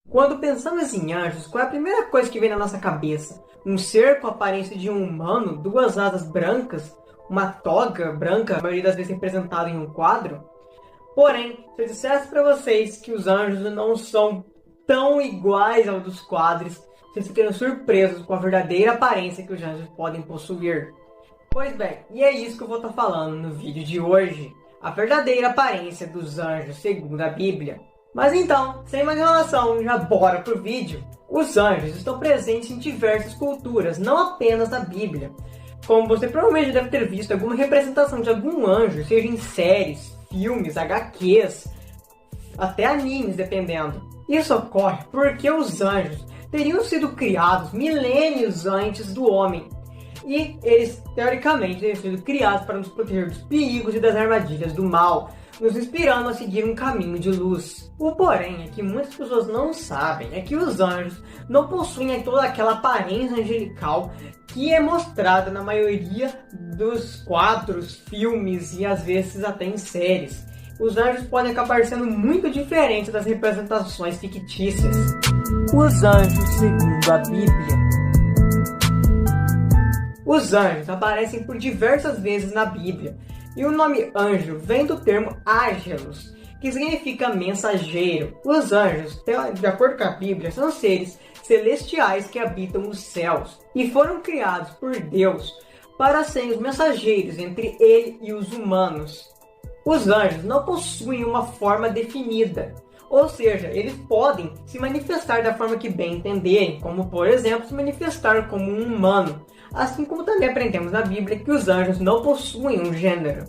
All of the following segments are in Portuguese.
Quando pensamos em anjos, qual é a primeira coisa que vem na nossa cabeça? Um ser com a aparência de um humano, duas asas brancas, uma toga branca, a maioria das vezes representada em um quadro? Porém, se eu dissesse para vocês que os anjos não são tão iguais aos dos quadros, vocês ficariam surpresos com a verdadeira aparência que os anjos podem possuir. Pois bem, e é isso que eu vou estar falando no vídeo de hoje. A verdadeira aparência dos anjos segundo a Bíblia. Mas então, sem mais enrolação, já bora pro vídeo. Os anjos estão presentes em diversas culturas, não apenas na Bíblia. Como você provavelmente deve ter visto alguma representação de algum anjo, seja em séries, filmes, HQs, até animes, dependendo. Isso ocorre porque os anjos teriam sido criados milênios antes do homem. E eles, teoricamente, teriam sido criados para nos proteger dos perigos e das armadilhas do mal, nos inspirando a seguir um caminho de luz. O porém é que muitas pessoas não sabem é que os anjos não possuem toda aquela aparência angelical que é mostrada na maioria dos quadros, filmes e às vezes até em séries. Os anjos podem acabar sendo muito diferentes das representações fictícias. Os anjos segundo a Bíblia. Os anjos aparecem por diversas vezes na Bíblia, e o nome anjo vem do termo ángelos, que significa mensageiro. Os anjos, de acordo com a Bíblia, são seres celestiais que habitam os céus, e foram criados por Deus para serem os mensageiros entre ele e os humanos. Os anjos não possuem uma forma definida, ou seja, eles podem se manifestar da forma que bem entenderem, como por exemplo se manifestar como um humano, assim como também aprendemos na Bíblia que os anjos não possuem um gênero.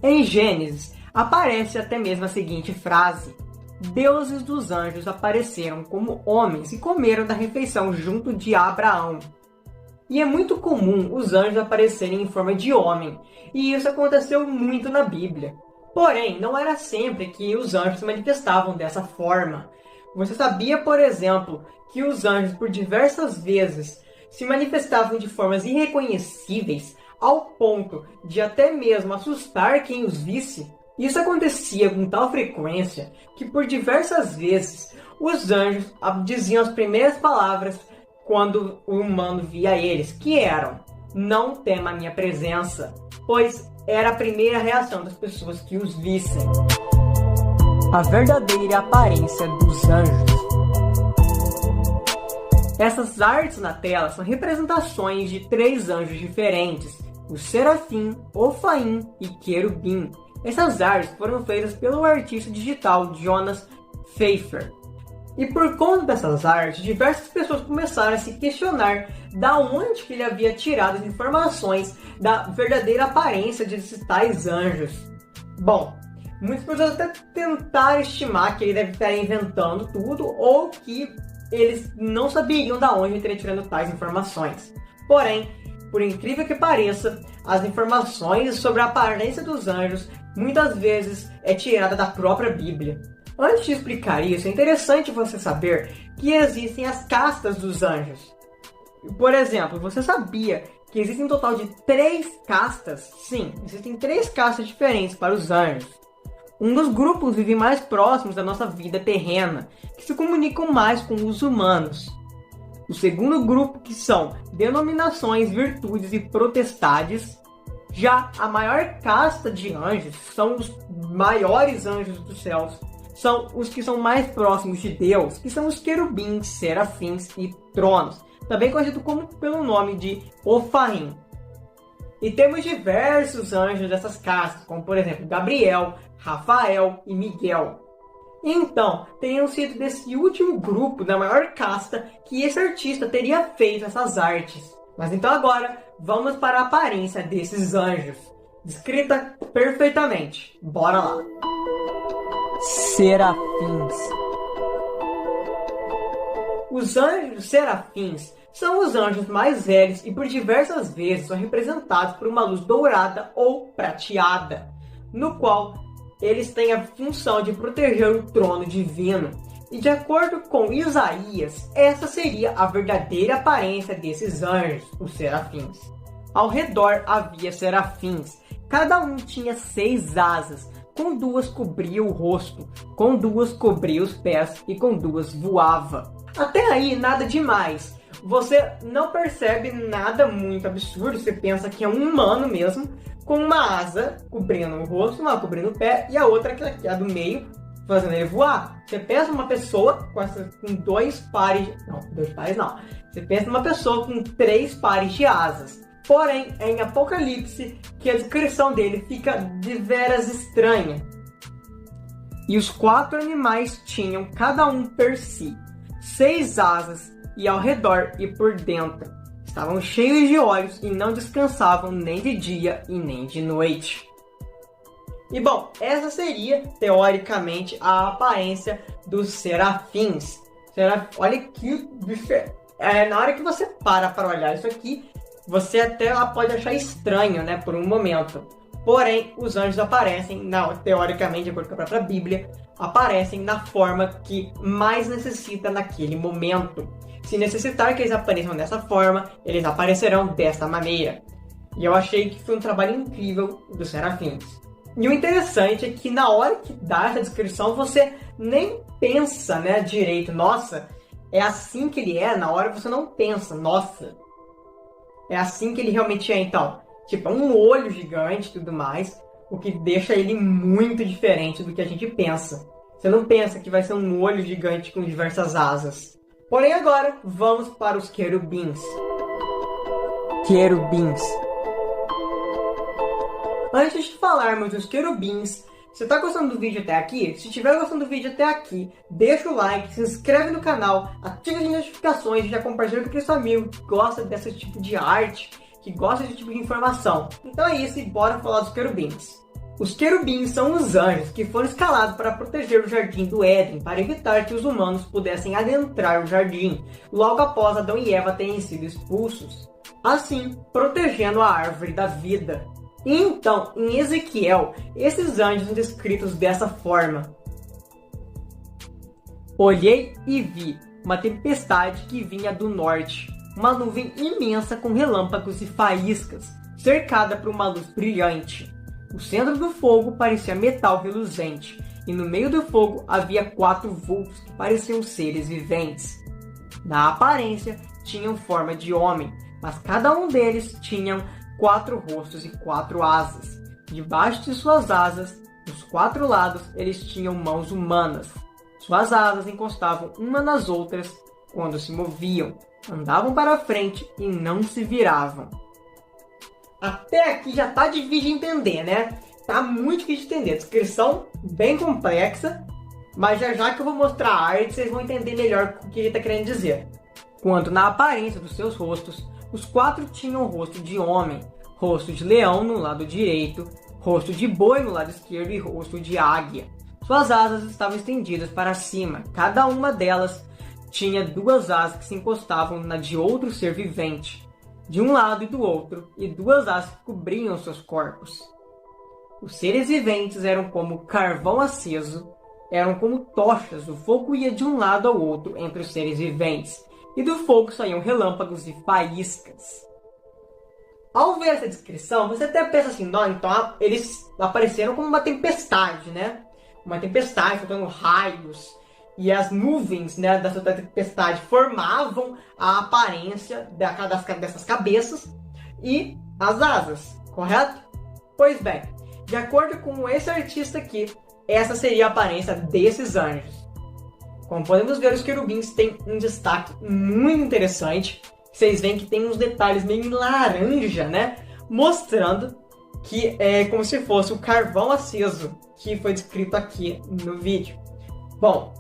Em Gênesis, aparece até mesmo a seguinte frase: deuses dos anjos apareceram como homens e comeram da refeição junto de Abraão. E é muito comum os anjos aparecerem em forma de homem, e isso aconteceu muito na Bíblia. Porém, não era sempre que os anjos se manifestavam dessa forma. Você sabia, por exemplo, que os anjos por diversas vezes se manifestavam de formas irreconhecíveis, ao ponto de até mesmo assustar quem os visse? Isso acontecia com tal frequência que por diversas vezes os anjos diziam as primeiras palavras quando o humano via eles, que eram: não tema a minha presença, pois era a primeira reação das pessoas que os vissem. A verdadeira aparência dos anjos. Essas artes na tela são representações de 3 anjos diferentes: o Serafim, Ofaim e Querubim. Essas artes foram feitas pelo artista digital Jonas Pfeiffer. E por conta dessas artes, diversas pessoas começaram a se questionar da onde que ele havia tirado as informações da verdadeira aparência desses tais anjos. Bom, muitas pessoas até tentaram estimar que ele deve estar inventando tudo ou que eles não saberiam da onde ele estaria tirando tais informações. Porém, por incrível que pareça, as informações sobre a aparência dos anjos muitas vezes é tirada da própria Bíblia. Antes de explicar isso, é interessante você saber que existem as castas dos anjos. Por exemplo, você sabia que existem um total de 3 castas? Sim, existem 3 castas diferentes para os anjos. Um dos grupos vive mais próximos da nossa vida terrena, que se comunicam mais com os humanos. O segundo grupo, que são denominações, virtudes e potestades. Já a maior casta de anjos são os maiores anjos dos céus. São os que são mais próximos de Deus, que são os querubins, serafins e tronos, também conhecido pelo nome de Ofaim. E temos diversos anjos dessas castas, como por exemplo Gabriel, Rafael e Miguel. Então, teriam sido desse último grupo, da maior casta, que esse artista teria feito essas artes. Mas então agora, vamos para a aparência desses anjos, descrita perfeitamente. Bora lá! Serafins. Os anjos serafins são os anjos mais velhos e por diversas vezes são representados por uma luz dourada ou prateada, no qual eles têm a função de proteger o trono divino. E de acordo com Isaías, essa seria a verdadeira aparência desses anjos, os serafins. Ao redor havia serafins, cada um tinha 6 asas, com 2 cobria o rosto, com 2 cobria os pés e com 2 voava. Até aí, nada demais. Você não percebe nada muito absurdo, você pensa que é um humano mesmo, com uma asa cobrindo o rosto, uma cobrindo o pé e a outra que é a do meio, fazendo ele voar. Você pensa numa pessoa com 2 pares... Não, 2 pares não. Você pensa numa pessoa com 3 pares de asas. Porém, é em Apocalipse que a descrição dele fica deveras estranha. E os 4 animais tinham, cada um per si, 6 asas, e ao redor e por dentro estavam cheios de olhos e não descansavam nem de dia e nem de noite. E bom, essa seria, teoricamente, a aparência dos serafins. Olha que diferente. Na hora que você para olhar isso aqui, você até pode achar estranho, né, por um momento. Porém, os anjos aparecem, teoricamente, de acordo com a própria Bíblia, aparecem na forma que mais necessita naquele momento. Se necessitar que eles apareçam dessa forma, eles aparecerão dessa maneira. E eu achei que foi um trabalho incrível dos serafins. E o interessante é que na hora que dá essa descrição, você nem pensa, né, direito. Nossa, é assim que ele é? Na hora você não pensa, nossa, é assim que ele realmente é. Então, tipo, um olho gigante e tudo mais, o que deixa ele muito diferente do que a gente pensa. Você não pensa que vai ser um olho gigante com diversas asas. Porém, agora, vamos para os querubins. Querubins. Antes de falarmos dos querubins, você está gostando do vídeo até aqui? Se estiver gostando do vídeo até aqui, deixa o like, se inscreve no canal, ativa as notificações e já compartilha com aquele seu amigo que gosta desse tipo de arte, que gosta desse tipo de informação. Então é isso e bora falar dos querubins. Os querubins são os anjos que foram escalados para proteger o jardim do Éden, para evitar que os humanos pudessem adentrar o jardim, logo após Adão e Eva terem sido expulsos, assim protegendo a árvore da vida. Então, em Ezequiel, esses anjos são descritos dessa forma: olhei e vi uma tempestade que vinha do norte, uma nuvem imensa com relâmpagos e faíscas, cercada por uma luz brilhante. O centro do fogo parecia metal reluzente, e no meio do fogo havia 4 vultos que pareciam seres viventes. Na aparência, tinham forma de homem, mas cada um deles tinha 4 rostos e 4 asas. Debaixo de suas asas, dos 4 lados, eles tinham mãos humanas. Suas asas encostavam uma nas outras quando se moviam, andavam para frente e não se viravam. Até aqui já tá difícil de entender, né? Tá muito difícil de entender. Descrição bem complexa, mas já que eu vou mostrar a arte, vocês vão entender melhor o que ele tá querendo dizer. Quanto na aparência dos seus rostos, os 4 tinham rosto de homem, rosto de leão no lado direito, rosto de boi no lado esquerdo e rosto de águia. Suas asas estavam estendidas para cima. Cada uma delas tinha 2 asas que se encostavam na de outro ser vivente, de um lado e do outro, e 2 asas que cobriam seus corpos. Os seres viventes eram como carvão aceso, eram como tochas, o fogo ia de um lado ao outro entre os seres viventes, e do fogo saíam relâmpagos e faíscas. Ao ver essa descrição, você até pensa assim, não, então eles apareceram como uma tempestade, né? Uma tempestade, soltando raios, e as nuvens, né, dessa tempestade formavam a aparência dessas cabeças e as asas, correto? Pois bem, de acordo com esse artista aqui, essa seria a aparência desses anjos. Como podemos ver, os querubins têm um destaque muito interessante. Vocês veem que tem uns detalhes meio laranja, né? Mostrando que é como se fosse o carvão aceso que foi descrito aqui no vídeo. Bom,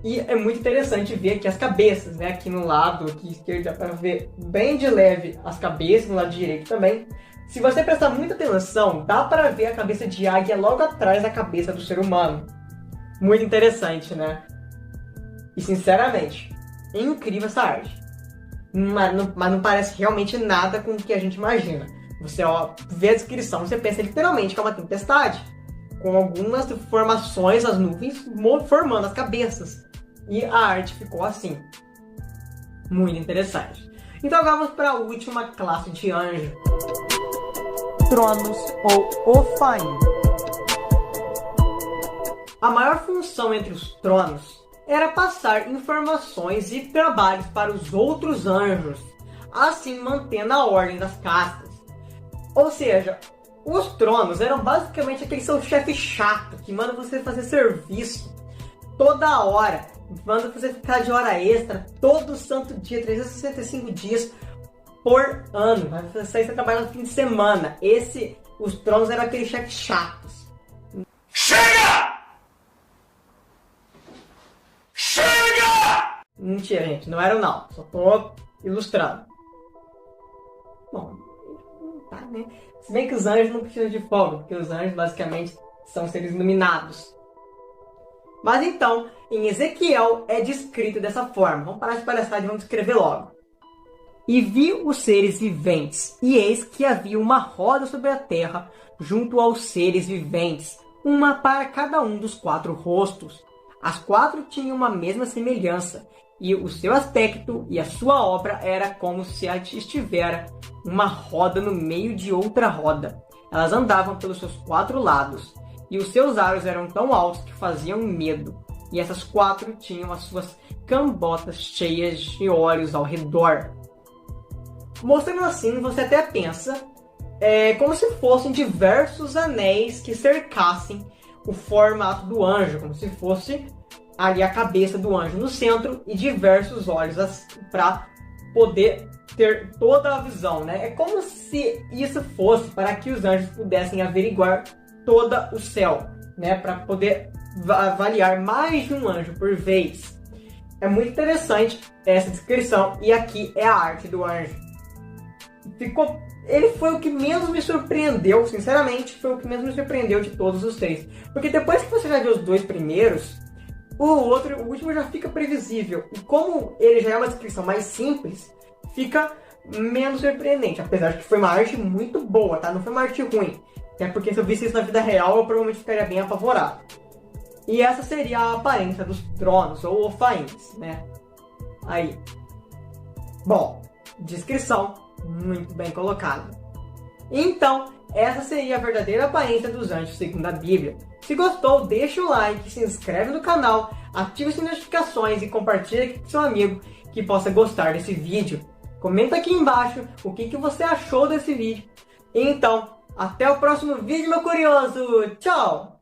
e é muito interessante ver aqui as cabeças, né? Aqui no lado aqui esquerdo dá para ver bem de leve as cabeças, no lado direito também. Se você prestar muita atenção, dá para ver a cabeça de águia logo atrás da cabeça do ser humano. Muito interessante, né? E sinceramente, é incrível essa arte. Mas não parece realmente nada com o que a gente imagina. Você vê a descrição, você pensa literalmente que é uma tempestade, com algumas formações, as nuvens formando as cabeças. E a arte ficou assim. Muito interessante. Então agora vamos para a última classe de anjo. Tronos ou Ophaim. A maior função entre os tronos era passar informações e trabalhos para os outros anjos, assim mantendo a ordem das castas. Ou seja, os tronos eram basicamente aquele seu chefe chato que manda você fazer serviço toda hora, manda você ficar de hora extra todo santo dia, 365 dias por ano. Vai sair você trabalhar no fim de semana. Os tronos eram aqueles chefes chatos. Chega! Chega! Mentira, gente, não eram não. Só tô ilustrando. Bom, tá, né? Se bem que os anjos não precisam de fogo, porque os anjos basicamente são seres iluminados. Mas então, em Ezequiel é descrito dessa forma. Vamos parar de palhaçada e vamos escrever logo. E vi os seres viventes, e eis que havia uma roda sobre a terra, junto aos seres viventes, uma para cada um dos 4 rostos. As 4 tinham uma mesma semelhança, e o seu aspecto e a sua obra era como se estivera uma roda no meio de outra roda. Elas andavam pelos seus 4 lados, e os seus aros eram tão altos que faziam medo. E essas 4 tinham as suas cambotas cheias de olhos ao redor. Mostrando assim, você até pensa como se fossem diversos anéis que cercassem o formato do anjo, como se fosse ali a cabeça do anjo no centro e diversos olhos para poder ter toda a visão, né? É como se isso fosse para que os anjos pudessem averiguar todo o céu, né? Para poder avaliar mais de um anjo por vez. É muito interessante essa descrição, e aqui é a arte do anjo. Ele foi o que menos me surpreendeu, sinceramente, foi o que menos me surpreendeu de todos os 3. Porque depois que você já viu os 2 primeiros, o último já fica previsível. E como ele já é uma descrição mais simples, fica menos surpreendente. Apesar de que foi uma arte muito boa, tá? Não foi uma arte ruim. Até porque se eu visse isso na vida real, eu provavelmente ficaria bem apavorado. E essa seria a aparência dos tronos, ou ofaíns, né? Aí. Bom, descrição muito bem colocada. Então, essa seria a verdadeira aparência dos anjos segundo a Bíblia. Se gostou, deixa o like, se inscreve no canal, ativa as notificações e compartilha aqui com seu amigo que possa gostar desse vídeo. Comenta aqui embaixo o que você achou desse vídeo. Então, até o próximo vídeo, meu curioso! Tchau!